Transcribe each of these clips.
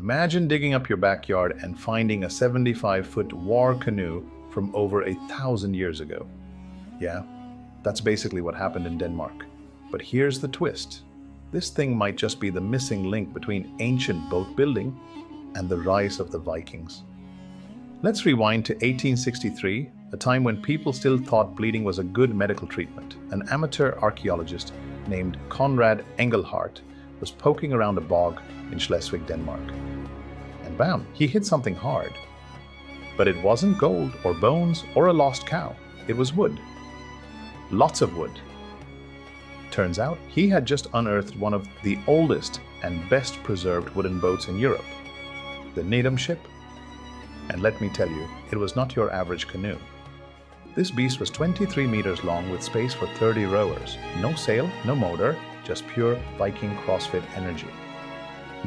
Imagine digging up your backyard and finding a 75-foot war canoe from over 1,000 years ago. Yeah, that's basically what happened in Denmark. But here's the twist. This thing might just be the missing link between ancient boat building and the rise of the Vikings. Let's rewind to 1863, a time when people still thought bleeding was a good medical treatment. An amateur archaeologist named Conrad Engelhardt was poking around a bog in Schleswig, Denmark. And bam, he hit something hard. But it wasn't gold or bones or a lost cow. It was wood. Lots of wood. Turns out he had just unearthed one of the oldest and best preserved wooden boats in Europe, the Nydam Ship. And let me tell you, it was not your average canoe. This beast was 23 meters long with space for 30 rowers. No sail, no motor, just pure Viking CrossFit energy.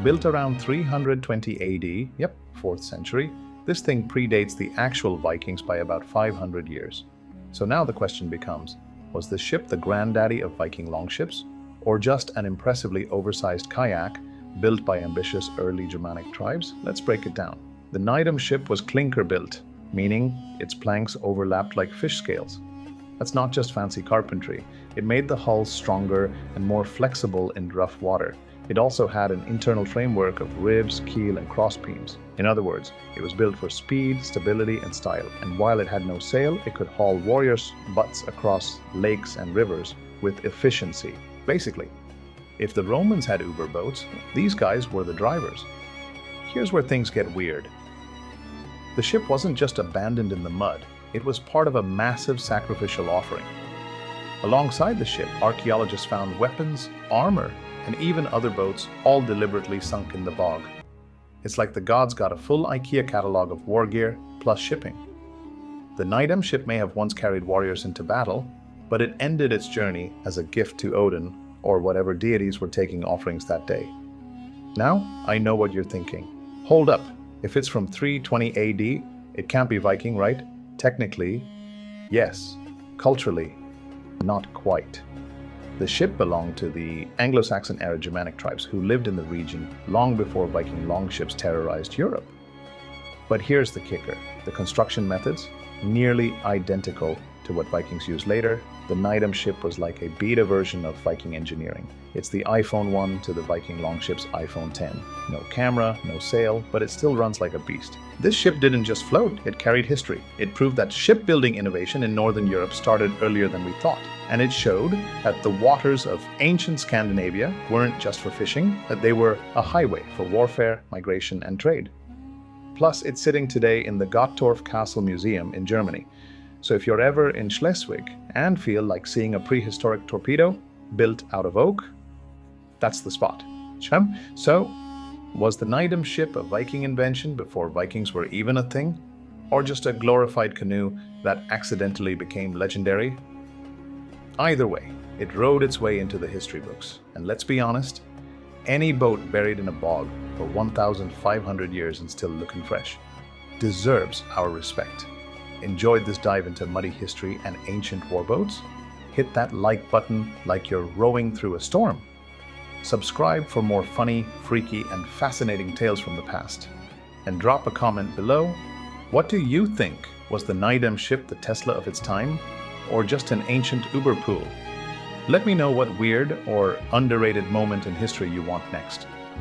Built around 320 AD, yep, 4th century, this thing predates the actual Vikings by about 500 years. So now the question becomes, was the ship the granddaddy of Viking longships, or just an impressively oversized kayak built by ambitious early Germanic tribes? Let's break it down. The Nydam Ship was clinker-built, meaning its planks overlapped like fish scales. That's not just fancy carpentry. It made the hull stronger and more flexible in rough water. It also had an internal framework of ribs, keel, and crossbeams. In other words, it was built for speed, stability, and style. And while it had no sail, it could haul warriors' butts across lakes and rivers with efficiency. Basically, if the Romans had Uber boats, these guys were the drivers. Here's where things get weird. The ship wasn't just abandoned in the mud, it was part of a massive sacrificial offering. Alongside the ship, archaeologists found weapons, armor, and even other boats, all deliberately sunk in the bog. It's like the gods got a full IKEA catalog of war gear plus shipping. The Nydam ship may have once carried warriors into battle, but it ended its journey as a gift to Odin or whatever deities were taking offerings that day. Now, I know what you're thinking. Hold up. If it's from 320 AD, it can't be Viking, right? Technically, yes. Culturally, not quite. The ship belonged to the Anglo-Saxon era Germanic tribes who lived in the region long before Viking longships terrorized Europe. But here's the kicker. The construction methods, nearly identical to what Vikings used later. The Nydam ship was like a beta version of Viking engineering. It's the iPhone 1 to the Viking longship's iPhone 10. No camera, no sail, but it still runs like a beast. This ship didn't just float, it carried history. It proved that shipbuilding innovation in Northern Europe started earlier than we thought. And it showed that the waters of ancient Scandinavia weren't just for fishing, that they were a highway for warfare, migration, and trade. Plus, it's sitting today in the Gottorf Castle Museum in Germany. So if you're ever in Schleswig and feel like seeing a prehistoric torpedo built out of oak, that's the spot. So, was the Nydam ship a Viking invention before Vikings were even a thing? Or just a glorified canoe that accidentally became legendary? Either way, it rode its way into the history books. And let's be honest, any boat buried in a bog for 1,500 years and still looking fresh deserves our respect. Enjoyed this dive into muddy history and ancient warboats? Hit that like button like you're rowing through a storm. Subscribe for more funny, freaky, and fascinating tales from the past. And drop a comment below. What do you think? Was the Nydam ship the Tesla of its time? Or just an ancient Uber pool? Let me know what weird or underrated moment in history you want next.